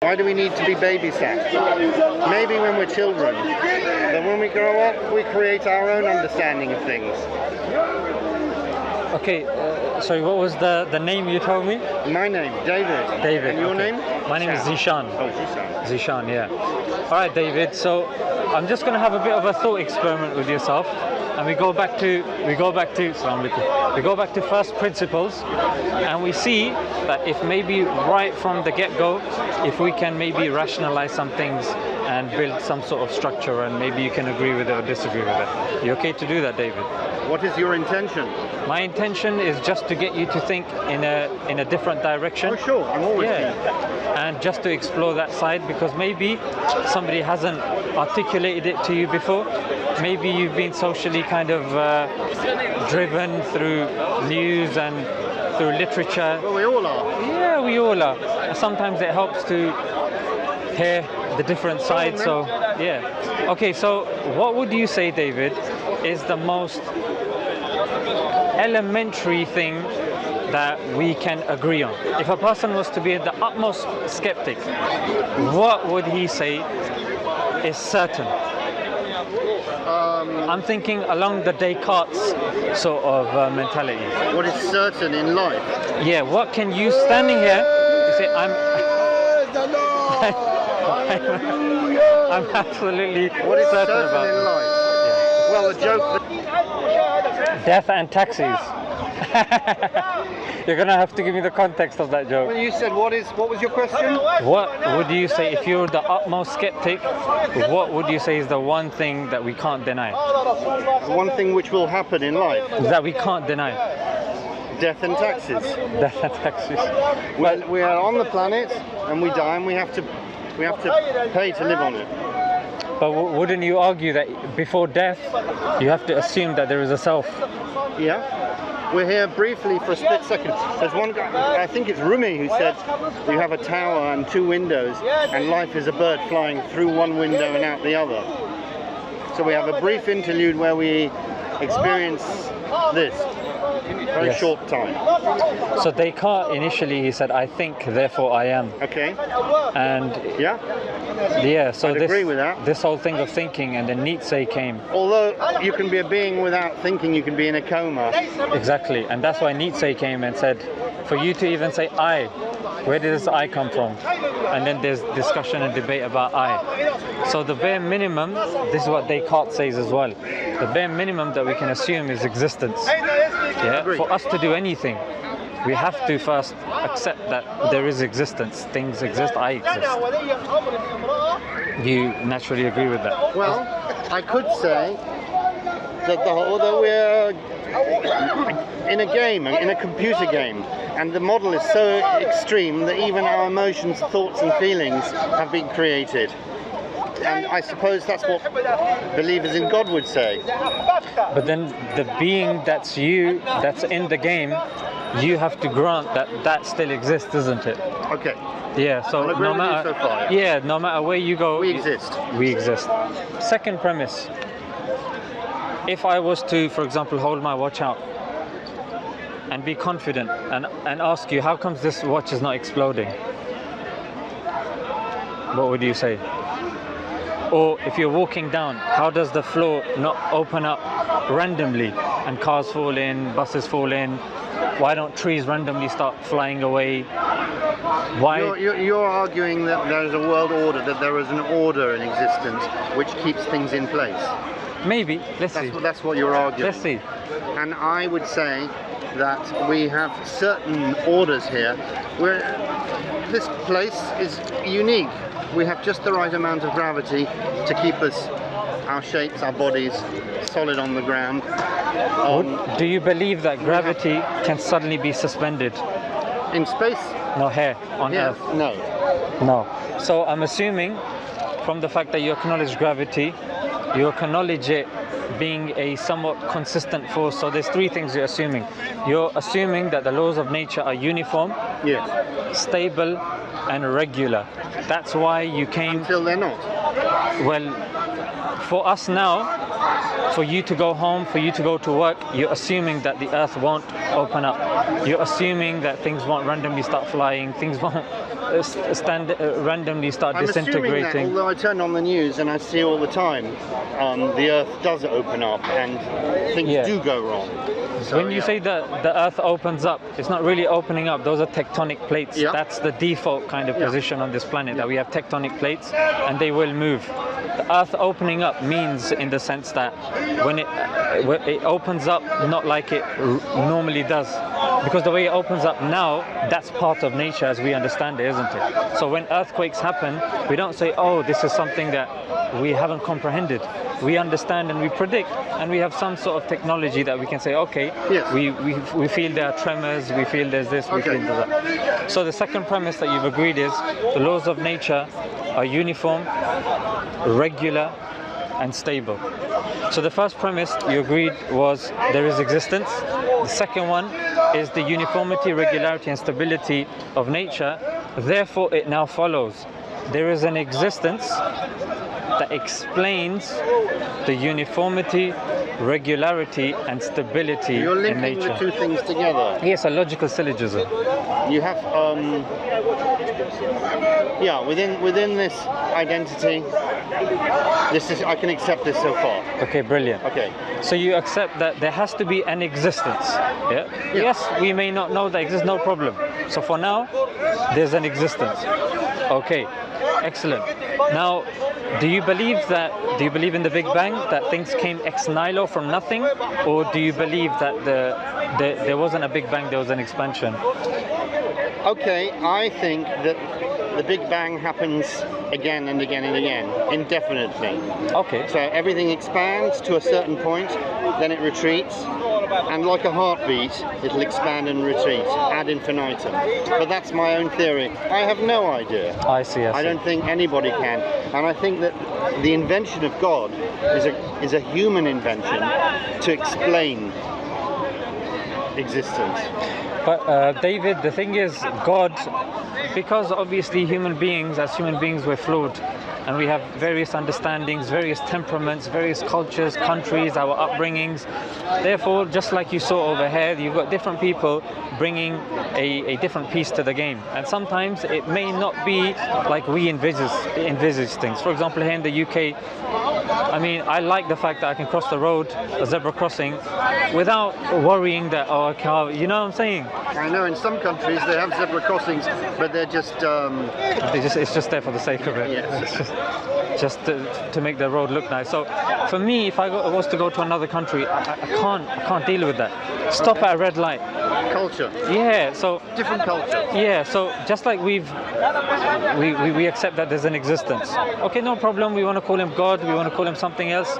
Why do we need to be babysat? Maybe when we're children, but when we grow up, we create our own understanding of things. Okay, sorry, what was the name you told me? My name, David. David. And your okay. name? My name is Zishan. Oh, Zishan. Zishan, yeah. All right, David. So I'm just going to have a bit of a thought experiment with yourself, and we go back to first principles, and we see that if maybe right from the get-go, if we can maybe rationalize some things and build some sort of structure, and maybe you can agree with it or disagree with it. You okay to do that, David? What is your intention? My intention is just to get you to think in a different direction. Oh, sure. I'm always yeah. And just to explore that side, because maybe somebody hasn't articulated it to you before. Maybe you've been socially kind of driven through news and through literature. Well, we all are. Yeah, we all are. Sometimes it helps to hear the different sides. So, yeah. Okay, so what would you say, David, is the most elementary thing that we can agree on? If a person was to be the utmost skeptic, what would he say is certain? I'm thinking along the Descartes sort of mentality. What is certain in life? Yeah, what can you, standing here, you say, I'm absolutely What is certain certain about in life? Yeah. Well, the joke... Death and taxis. You're gonna have to give me the context of that joke. Well, you said what was your question? What would you say, if you're the utmost skeptic, what would you say is the one thing that we can't deny? One thing which will happen in life. That we can't deny. Death and taxes. Death and taxes. Well, we are on the planet and we die, and we have to pay to live on it. But wouldn't you argue that before death, you have to assume that there is a self? Yeah. We're here briefly for a split second. There's one guy, I think it's Rumi, who said you have a tower and two windows, and life is a bird flying through one window and out the other. So we have a brief interlude where we experience this. Very short time. So Descartes initially he said, "I think, therefore I am." Okay. And yeah. So I'd agree with that. This whole thing of thinking, and then Nietzsche came. Although you can be a being without thinking, you can be in a coma. Exactly, and that's why Nietzsche came and said, for you to even say I, where does I come from? And then there's discussion and debate about I. So the bare minimum, this is what Descartes says as well. The bare minimum that we can assume is existence. Yeah, for us to do anything, we have to first accept that there is existence. Things exist, I exist. You naturally agree with that? Well, I could say that although we're in a game, in a computer game, and the model is so extreme that even our emotions, thoughts and feelings have been created. And I suppose that's what believers in God would say. But then the being that's you, that's in the game, you have to grant that that still exists, isn't it? Okay. Yeah, so no matter, so far, no matter where you go, we exist. We exist. Second premise. If I was to, for example, hold my watch out and be confident and ask you, how comes this watch is not exploding? What would you say? Or if you're walking down, how does the floor not open up randomly and cars fall in, buses fall in? Why don't trees randomly start flying away? Why? You're arguing that there is a world order, that there is an order in existence which keeps things in place. Maybe. Let's see. That's what you're arguing. Let's see. And I would say that we have certain orders here where this place is unique. We have just the right amount of gravity to keep us, our shapes, our bodies, solid on the ground. Do you believe that gravity can suddenly be suspended? In space? No, here on Earth. No. No. So I'm assuming from the fact that you acknowledge gravity, you acknowledge it being a somewhat consistent force. So there's three things you're assuming. You're assuming that the laws of nature are uniform, stable, and regular. That's why you came... Until they're not. Well, for us now, for you to go home, for you to go to work, you're assuming that the earth won't open up. You're assuming that things won't randomly start flying, things won't randomly start I'm assuming that, disintegrating. although I turn on the news and I see all the time, the Earth does open up and things Yeah. do go wrong. So, When you yeah. say that the Earth opens up, it's not really opening up. Those are tectonic plates. Yeah. That's the default kind of Yeah. position on this planet, Yeah. that we have tectonic plates and they will move. The Earth opening up means, in the sense that when it opens up, not like it normally does. Because the way it opens up now, that's part of nature as we understand it, isn't it? So when earthquakes happen, we don't say, oh, this is something that we haven't comprehended. We understand and we predict, and we have some sort of technology that we can say, okay, Yes. we feel there are tremors, we feel there's this, we Okay. feel there's that. So the second premise that you've agreed is the laws of nature are uniform, regular, and stable. So the first premise you agreed was there is existence. The second one is the uniformity, regularity, and stability of nature. Therefore, it now follows there is an existence that explains the uniformity, regularity, and stability You're in linking nature. the two things together. Yes, a logical syllogism. You have, yeah, within this identity, I can accept this so far. Okay, brilliant. Okay. So you accept that there has to be an existence. Yeah? Yeah. Yes, we may not know that exists, no problem. So for now, there's an existence. Okay, excellent. Now, do you believe in the Big Bang, that things came ex nihilo from nothing, or do you believe that there wasn't a Big Bang, there was an expansion? Okay, I think that the Big Bang happens again and again and again, indefinitely. Okay. So everything expands to a certain point, then it retreats, and like a heartbeat, it'll expand and retreat ad infinitum. But that's my own theory. I have no idea. I see. I don't think anybody can. And I think that the invention of God is a human invention to explain existence. But David, the thing is, God, because obviously as human beings, we're flawed, and we have various understandings, various temperaments, various cultures, countries, our upbringings. Therefore, just like you saw over here, you've got different people bringing a different piece to the game. And sometimes it may not be like we envisage things. For example, here in the UK, I mean, I like the fact that I can cross the road, a zebra crossing, without worrying that, oh, I can't, you know what I'm saying? I know in some countries they have zebra crossings, but they're just... It's just there for the sake of it. Yes. Just to make the road look nice. So for me, if I was to go to another country, I can't deal with that. Stop at a red light. Culture. Yeah, so Different culture. yeah, so just like we accept that there's an existence. Okay, no problem. We want to call him God. We want to call him something else.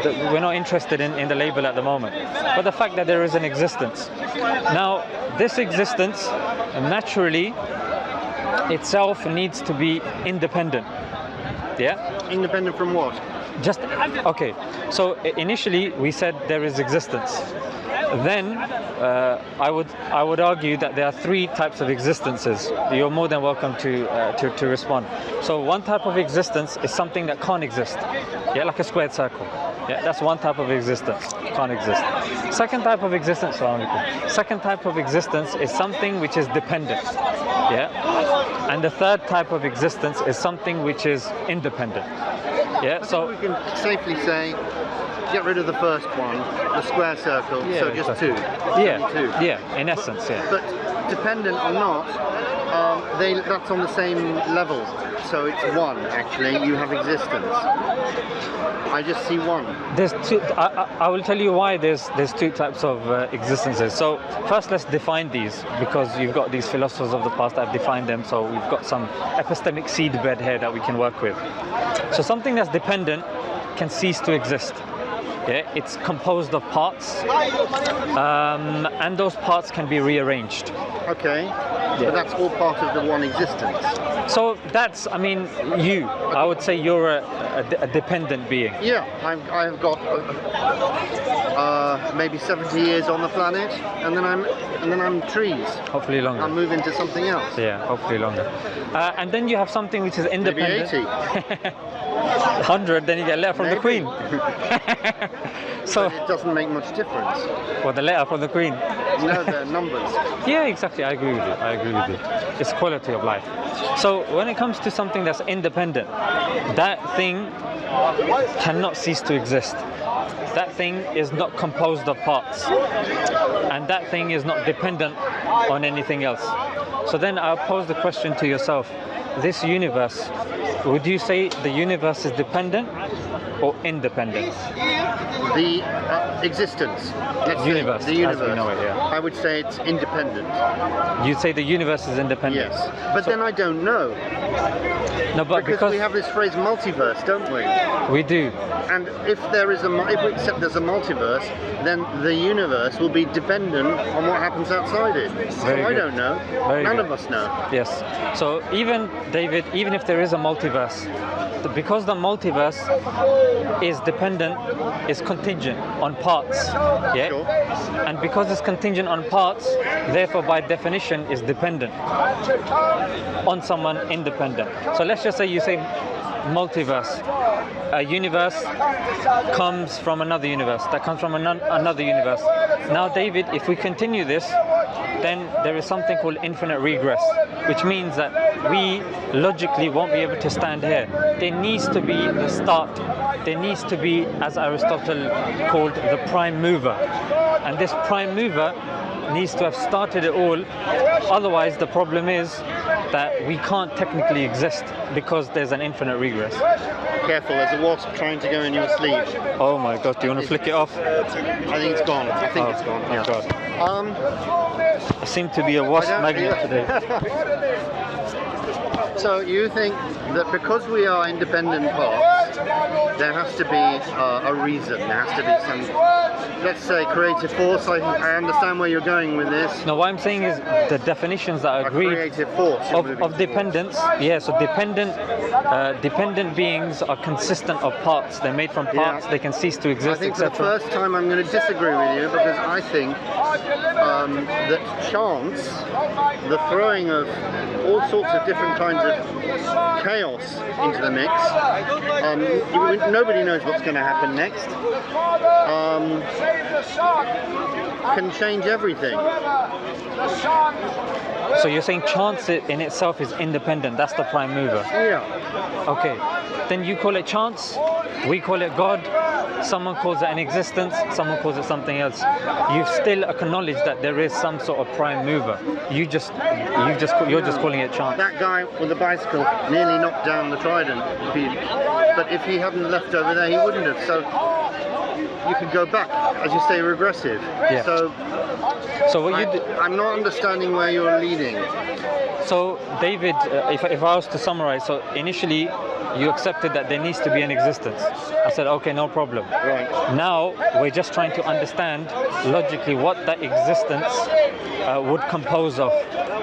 We're not interested in the label at the moment. But the fact that there is an existence. Now, this existence naturally itself needs to be independent. Yeah? Independent from what? Just okay. So initially we said there is existence. Then I would argue that there are three types of existences. You're more than welcome to respond. So one type of existence is something that can't exist. Yeah, like a squared circle. Yeah, that's one type of existence. Can't exist. Second type of existence. Second type of existence is something which is dependent. Yeah. And the third type of existence is something which is independent. Yeah. So we can safely say, get rid of the first one, the square circle, Yeah, so just exactly. two. Yeah. Two. Yeah. In essence, yeah. But dependent or not, that's on the same level. So it's one, actually. You have existence. I just see one. There's two. I will tell you why there's two types of existences. So first, let's define these, because you've got these philosophers of the past that have defined them. So we've got some epistemic seed bed here that we can work with. So something that's dependent can cease to exist. Yeah, it's composed of parts, and those parts can be rearranged. Okay. Yeah. But that's all part of the one existence. So that's, I mean, I would say you're a dependent being. Yeah, I've got maybe 70 years on the planet, and then I'm trees. Hopefully longer. I'll move into something else. Yeah, hopefully longer. And then you have something which is independent. Maybe 80. 100, then you get a letter from the Queen. So But it doesn't make much difference. well, the letter from the Queen. No, they're numbers. Yeah, exactly. I agree with you. I agree with you. It's quality of life. So when it comes to something that's independent, that thing cannot cease to exist. That thing is not composed of parts, and that thing is not dependent on anything else. So then I'll pose the question to yourself: this universe, would you say the universe is dependent or independent? The existence. Let's say Universe, the as we universe. know it, yeah. I would say it's independent. You'd say the universe is independent. Yes. But then I don't know. No, but Because we have this phrase multiverse, don't we? we do. And if there is if we accept there's a multiverse, then the universe will be dependent on what happens outside it. So Very I good. don't know. Very None good. of us know. Yes. So even David, even if there is a multiverse, because the multiverse is dependent, is contingent on parts. Yeah. Sure. And because it's contingent on parts, therefore by definition is dependent on someone independent. So let's just say you say multiverse. A universe comes from another universe, that comes from another universe. Now David, if we continue this, then there is something called infinite regress, which means that we logically won't be able to stand here. There needs to be the start. There needs to be, as Aristotle called, the prime mover. And this prime mover needs to have started it all. Otherwise, the problem is that we can't technically exist because there's an infinite regress. Careful, there's a wasp trying to go in your sleeve. Oh my God, do you want to flick it off? I think it's gone. I think it's gone. Oh Yeah. God. Um, I seem to be a wasp I don't- magnet today. So you think that because we are independent parts, there has to be a reason, there has to be some, let's say, creative force. I understand where you're going with this. No, what I'm saying is the definitions that are A agreed creative force. you're moving of dependence. Yeah, so dependent beings are consistent of parts. They're made from parts. Yeah. They can cease to I exist, think for the etc. first time I'm going to disagree with you, because I think that chance, the throwing of all sorts of different kinds of chaos into the mix, nobody knows what's going to happen next, can change everything. So you're saying chance in itself is independent. That's the prime mover. Yeah. Okay. Then you call it chance. We call it God. Someone calls it an existence. Someone calls it something else. You've still acknowledged that there is some sort of prime mover. You're just calling it chance. That guy with the bicycle nearly knocked down the trident. But if he hadn't left over there, he wouldn't have. So you could go back, as you say, regressive. Yeah. So what you do? I'm not understanding where you're leading. So David, if I was to summarize, so initially you accepted that there needs to be an existence. I said, okay, no problem. Right. Now we're just trying to understand logically what that existence would compose of,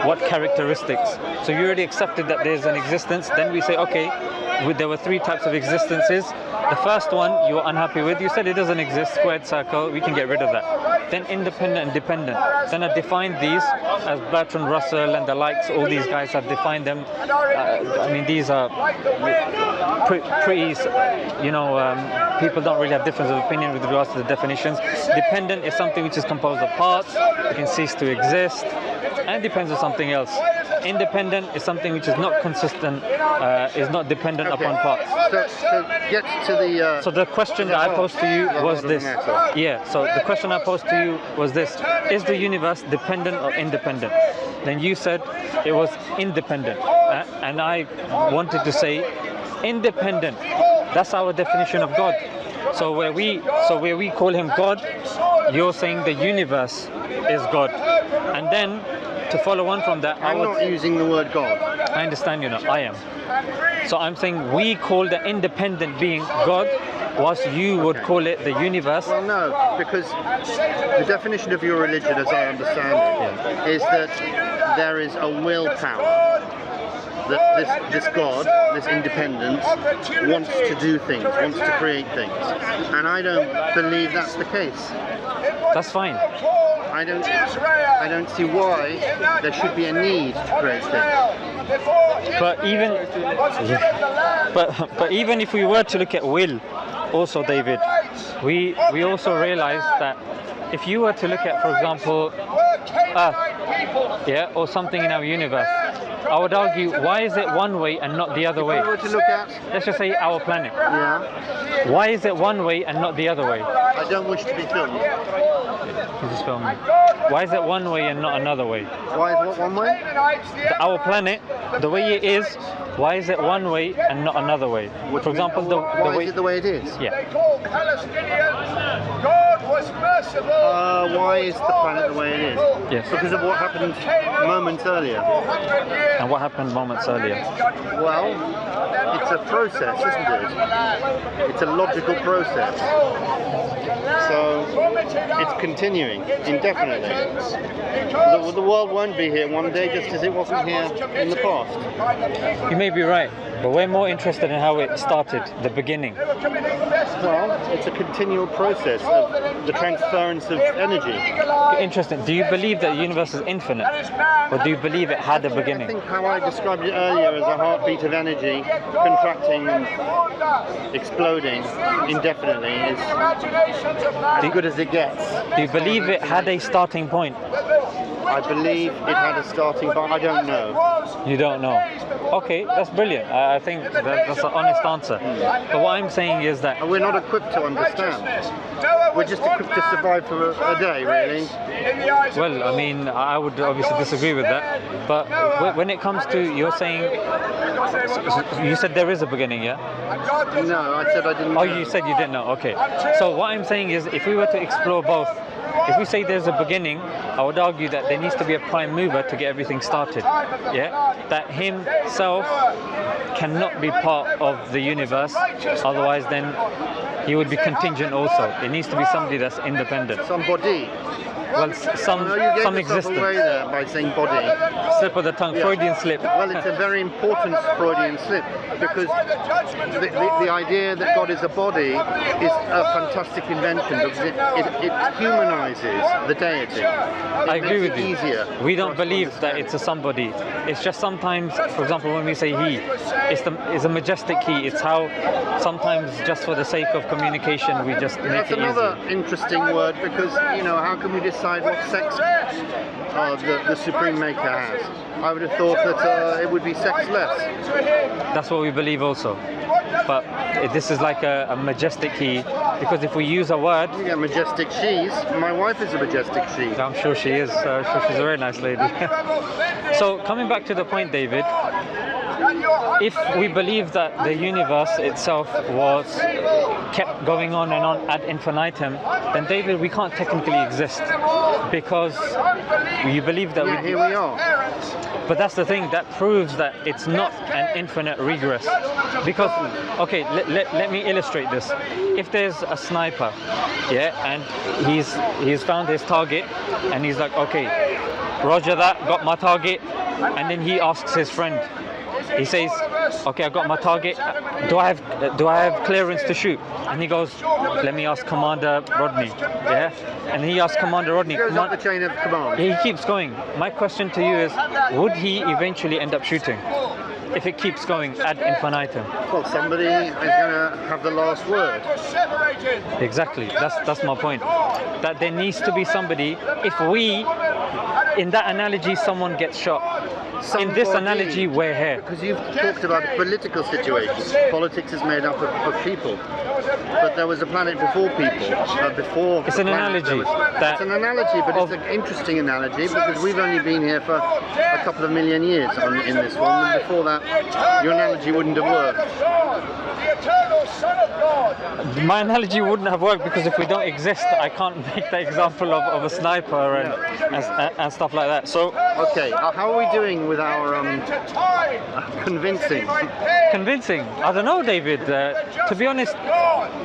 what characteristics. So you already accepted that there's an existence. Then we say, okay, there were three types of existences. The first one you were unhappy with. You said it doesn't exist, squared circle, we can get rid of that. Then independent and dependent. Then I defined these as Bertrand Russell and the likes. All these guys have defined them. I mean, these are pretty, people don't really have difference of opinion with regards to the definitions. Dependent is something which is composed of parts, it can cease to exist, and depends on something else. Independent is something which is not consistent, is not dependent upon parts. So get to the... So the question that I posed to you was this. Yeah, so the question I posed to you was this. Is the universe dependent or independent? Then you said it was independent. And I wanted to say independent. That's our definition of God. So where we call him God, you're saying the universe is God. And then to follow on from that, I'm not using the word God. I understand, I am. So I'm saying we call the independent being God, whilst you would call it the universe. Well, no, because the definition of your religion, as I understand it, is that there is a willpower. That this God, this independence, wants to do things, wants to create things. And I don't believe that's the case. That's fine. I don't see why there should be a need to create things. But even if we were to look at will, also David, we also realize that if you were to look at, for example, Earth, yeah, or something in our universe, I would argue, why is it one way and not the other way? If we were to look at, Let's just say our planet. yeah, Why is it one way and not the other way? I don't wish to be filmed. You just film me. Why is it one way and not another way? Why is what one way? Our planet, the way it is, why is it one way and not another way? For example, why the way is it the way it is? Yeah. Why is the planet the way it is? Yes. Because of what happened moments earlier. And what happened moments earlier? Well, it's a process, isn't it? It's a logical process. So it's continuing indefinitely. The world won't be here one day just as it wasn't here in the past. You may be right, but we're more interested in how it started, the beginning. Well, it's a continual process of the transference of energy. Interesting. Do you believe that the universe is infinite? Or do you believe it had a I beginning? think how I described it earlier as a heartbeat of energy contracting and exploding indefinitely is as good as it gets. Do you believe it had a starting point? I believe it had a starting, but I don't know. You don't know. Okay, that's brilliant. I think that's an honest answer. But what I'm saying is that And we're not equipped to understand. We're just equipped to survive for a day, really. well, I mean, I would obviously disagree with that. But when it comes to, you're saying, you said there is a beginning, yeah? No, I said I didn't know. Oh, you said you didn't know. Okay. So what I'm saying is, if we were to explore both, if we say there's a beginning, I would argue that there needs to be a prime mover to get everything started. Yeah? That himself cannot be part of the universe, otherwise then he would be contingent also. It needs to be somebody that's independent. Somebody. Well, some No, you gave yourself existence. away there by saying body. Slip of the tongue, Yeah. Freudian slip. Well, it's a very important Freudian slip because the idea that God is a body is a fantastic invention because it humanizes the deity. I agree with you. Easier. We don't believe that it's a somebody. It's just sometimes, for example, when we say he, it's a majestic he. It's how sometimes just for the sake of communication we just make That's it another easy. interesting word because, how can we decide what sex the Supreme Maker has? I would have thought that it would be sexless. That's what we believe also. But this is like a majestic he, because if we use a word, You get majestic she's. My wife is a majestic she. I'm sure she is. I'm sure she's a very nice lady. So coming back to the point, David, if we believe that the universe itself was kept going on and on ad infinitum, then David, we can't technically exist because you believe that Yeah, here we are. But that's the thing, that proves that it's not an infinite regress. Because, okay, let me illustrate this. If there's a sniper, yeah, and he's found his target, and he's like, okay, roger that, got my target, and then he asks his friend, he says, okay, I got my target, do I have clearance to shoot? And he goes, let me ask Commander Rodney, yeah? And he asks Commander Rodney, Goes up the chain of command. he keeps going. My question to you is, would he eventually end up shooting? If it keeps going ad infinitum. Well, somebody is going to have the last word. Exactly. That's my point. That there needs to be somebody. If we, in that analogy, someone gets shot. In this Somebody. analogy, we're here. Because you've talked about a political situation. Politics is made up of people. But there was a planet before people. Before It's the an planet, analogy it's an analogy, but it's an interesting analogy because we've only been here for a couple of million years in this one. And before that, your analogy wouldn't have worked. My analogy wouldn't have worked because if we don't exist, I can't make the example of a sniper and stuff like that. So, Okay, how are we doing with our convincing? convincing. I don't know, David. To be honest,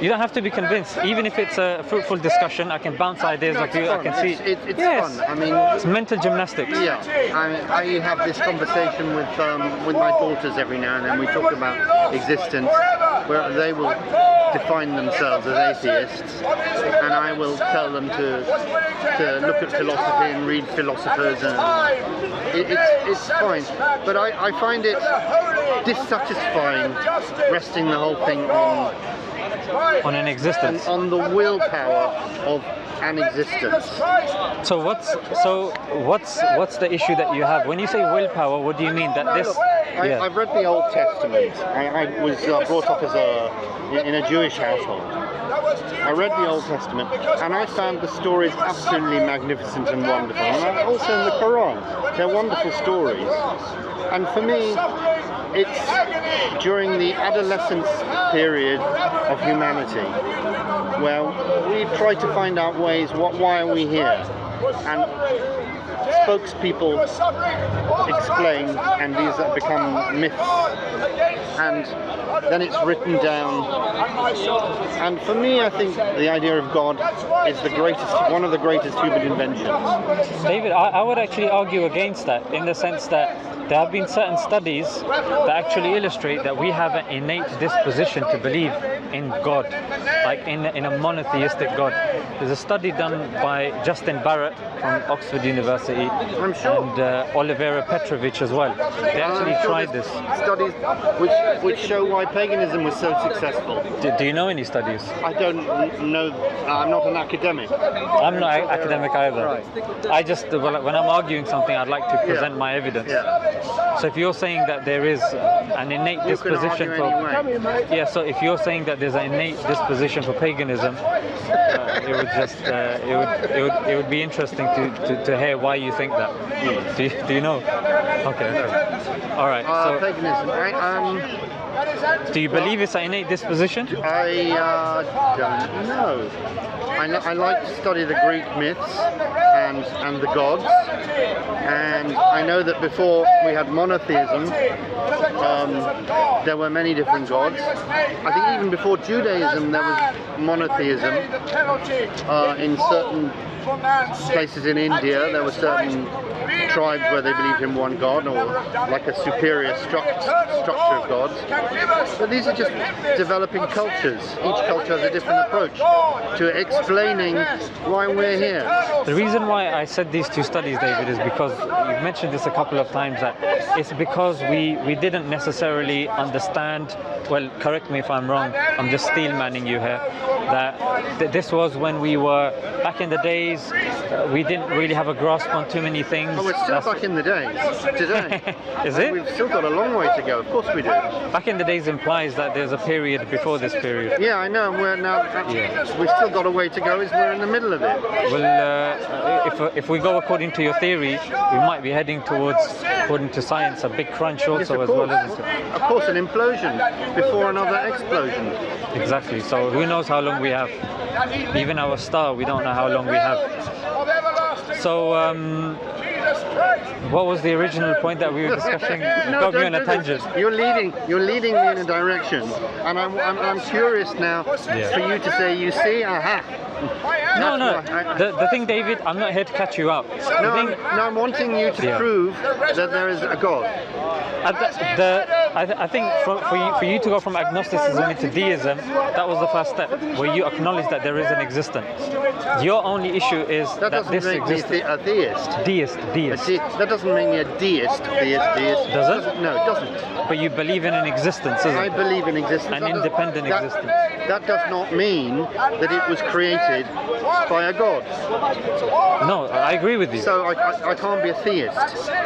you don't have to be convinced. Even if it's a fruitful discussion, I can bounce ideas off you. I can see. It's Yes. fun. I mean, It's mental gymnastics. yeah. I have this conversation with my daughters every now and then. We talk about existence, where they will define themselves as atheists, and I will tell them to look at philosophy and read philosophers and it's fine. But I find it dissatisfying resting the whole thing On an existence. on the willpower of an existence. So what's the issue that you have when you say willpower? What do you mean that this? Yeah. I've read the Old Testament. I was brought up in a Jewish household. I read the Old Testament and I found the stories absolutely magnificent and wonderful. And also in the Quran, they're wonderful stories. And for me, it's during the adolescence period of humanity where we've tried to find out ways, why are we here? And spokespeople explain, and these have become myths, and then it's written down. And for me, I think the idea of God is one of the greatest human inventions. David, I would actually argue against that in the sense that there have been certain studies that actually illustrate that we have an innate disposition to believe in God, like in a monotheistic God. There's a study done by Justin Barrett from Oxford University, I'm sure. and Olivera Petrovich as well. They actually tried this. Studies which show why paganism was so successful. Do you know any studies? I don't know. I'm not an academic. I'm not academic either. Right. I just, when I'm arguing something, I'd like to present my evidence. Yeah. So if you're saying that there is an innate disposition You for, can argue anyway. yeah. So if you're saying that there's an innate disposition for paganism, it would be interesting to hear why you think that. Do you know? Okay. All right. So Paganism. do you believe it's an innate disposition? I don't know. I like to study the Greek myths and the gods, and I know that before we had monotheism, there were many different gods. I think even before Judaism there was monotheism. In certain places in India there were certain tribes where they believed in one god, or like a superior structure of gods. But these are just developing cultures. Each culture has a different approach to explaining why we're here. The reason why I said these two studies, David, is because you've mentioned this a couple of times, that it's because we didn't necessarily understand, well, correct me if I'm wrong, I'm just steel manning you here, that this was when we were, back in the days, we didn't really have a grasp on too many things. Oh, we're still back in the days today. Is it? We've still got a long way to go, of course we do. Back in the days implies that there's a period before this period. Yeah, I know, we're now, we've still got a way to go, is we're in the middle of it. Well, if we go according to your theory, we might be heading towards, according to science, a big crunch also, Yes, as well, isn't it? Of course, an implosion before another explosion. Exactly. So who knows how long we have? Even our star, we don't know how long we have. So, what was the original point that we were discussing? Got me on a tangent. You're leading me in a direction, and I'm curious now for you to say, you see, aha. No. The thing, David, I'm not here to catch you up. I'm wanting you to prove that there is a God. I think for you to go from agnosticism into deism, that was the first step, where you acknowledge that there is an existence. Your only issue is that this exists. A theist. Deist. That doesn't make me a deist. Theist. Does it? No, it doesn't. But you believe in an existence, isn't it? I believe in existence. An independent existence. That does not mean that it was created by a god. No, I agree with you. So I can't be a theist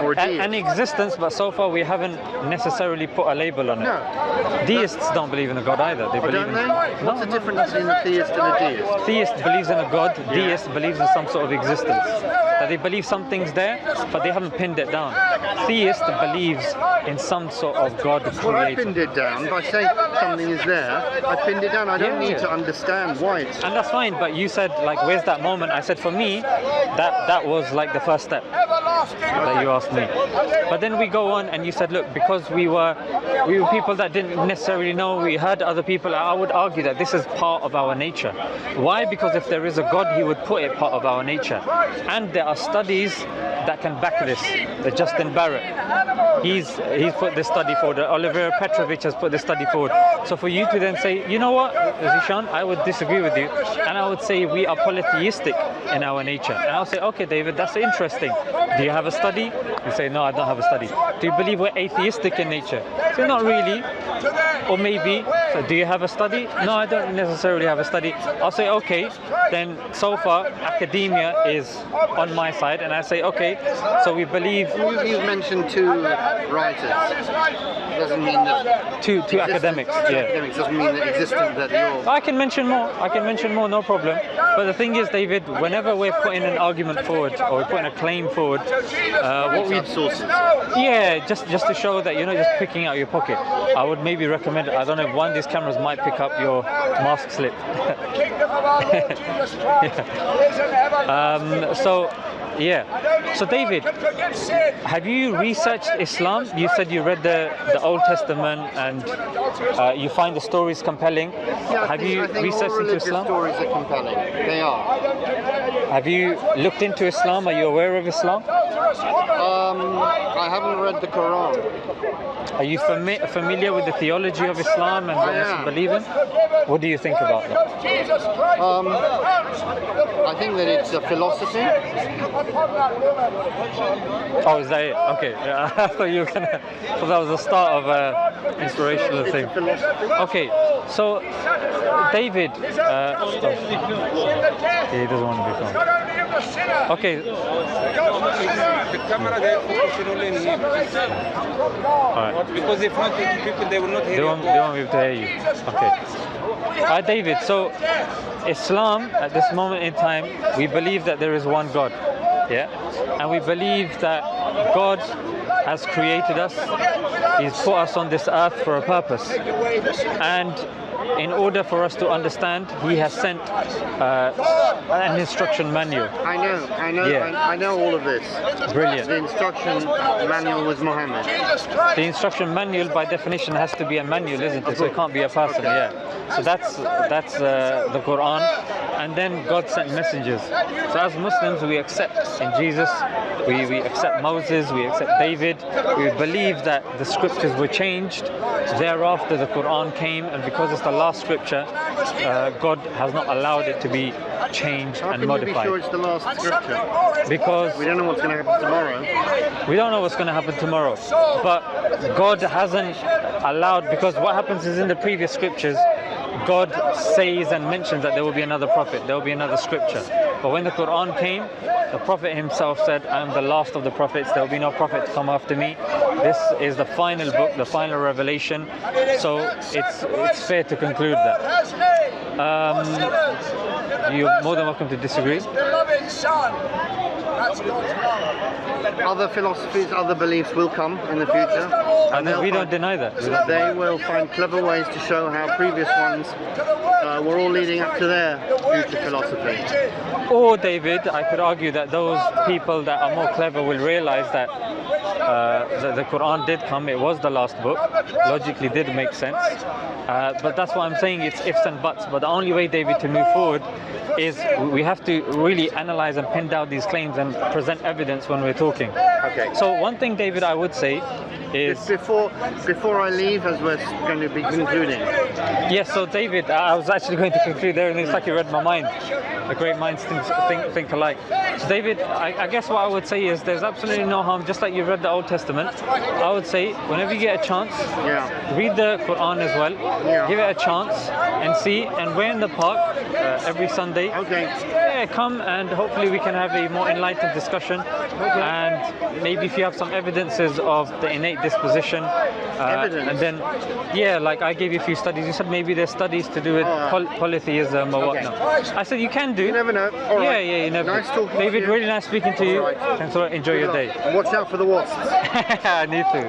or a deist. An existence, but so far we haven't necessarily put a label on it. No. Deists don't believe in a god either. They believe Don't they? in. What's the difference between a theist and a deist? Theist believes in a god. Deist believes in some sort of existence. That they believe something's there, but they haven't pinned it down. Theist believes in some sort of god creator. Well, I pinned it down by saying something is there. I pinned it down. I don't need to understand why it's. And that's fine. But you said, like, where's that moment? I said, for me, that was like the first step that you asked me. But then we go on, and you said, look, because we were people that didn't necessarily know. We heard other people. I would argue that this is part of our nature. Why? Because if there is a God, He would put it part of our nature. And there are studies that can back this. The Justin Barrett, he's put this study forward. Oliver Petrovich has put this study forward. So for you to then say, you know what, Zishan, I would disagree with you, and I would say we are polytheistic in our nature. And I'll say, okay, David, that's interesting. Do you have a study? You say, no, I don't have a study. Do you believe we're atheistic in nature? So not really. Or maybe, so do you have a study? No, I don't necessarily have a study. I'll say, okay, then so far academia is on my side, and I say, okay, so we believe. You've mentioned two writers. Doesn't mean that two academics. Yeah. Academics doesn't mean that existent that you're. I can mention more, no problem. But the thing is, David, whenever we're putting an argument forward or we're putting a claim forward, what we sources. Yeah, just to show that you're not just picking out your pocket. I would maybe recommend, I don't know if one of these cameras might pick up your mask slip. So David, have you researched Islam? You said you read the Old Testament and you find the stories compelling. Yeah, have you I think researched all into Islam? Stories are compelling. They are. Have you looked into Islam? Are you aware of Islam? I haven't read the Quran. Are you familiar with the theology of Islam and what Muslims believe in? What do you think about that? I think that it's a philosophy. Oh, is that it? Okay. Yeah, I thought you were gonna. So that was the start of an inspirational thing. Okay. So, David. He doesn't want to be filmed. Okay. The camera they focus only in him. Alright. Because if not, people they will not hear They won't be able to hear you. Okay. David, so Islam at this moment in time, we believe that there is one God. Yeah? And we believe that God has created us. He's put us on this earth for a purpose. And in order for us to understand, he has sent an instruction manual. I know. Yeah. I know all of this. Brilliant. The instruction manual was Muhammad. The instruction manual, by definition, has to be a manual, isn't it? So it can't be a person. Yeah. So that's the Quran, and then God sent messengers. So as Muslims, we accept in Jesus, we accept Moses, we accept David. We believe that the scriptures were changed. Thereafter, the Quran came, and because it's the last scripture, God has not allowed it to be changed and modified. How can you be sure it's the last scripture? Because we don't know what's going to happen tomorrow. We don't know what's going to happen tomorrow. But God hasn't allowed, because what happens is in the previous scriptures, God says and mentions that there will be another prophet, there will be another scripture. But when the Quran came, the Prophet himself said, I am the last of the prophets, there will be no prophet to come after me. This is the final book, the final revelation. So it's fair to conclude that. You're more than welcome to disagree. Other philosophies, other beliefs will come in the future. And we don't deny that. They will find clever ways to show how previous ones were all leading up to their future philosophy. Or, David, I could argue that those people that are more clever will realize that the Quran did come, it was the last book, logically did make sense. But that's what I'm saying, it's ifs and buts. But the only way, David, to move forward is we have to really analyze and pin down these claims and present evidence when we're talking. Okay. So one thing, David, I would say is... Before I leave, as we're going to be concluding. Yes, so David, I was actually going to conclude there, and it's like you read my mind. The great minds think alike. So David, I guess what I would say is there's absolutely no harm, just like you read the Old Testament, I would say whenever you get a chance, read the Quran as well, give it a chance and see, and we're in the park every Sunday. Okay. Yeah, come and hopefully we can have a more enlightened discussion, and maybe if you have some evidences of the innate disposition, and then, like I gave you a few studies, you said maybe there's studies to do with polytheism or whatnot. I said you can do. You never know. All right. You never know. Nice talking David, to you. really nice speaking to you. Right. Thanks a lot. Enjoy your day. And watch out for the wasps. I need to.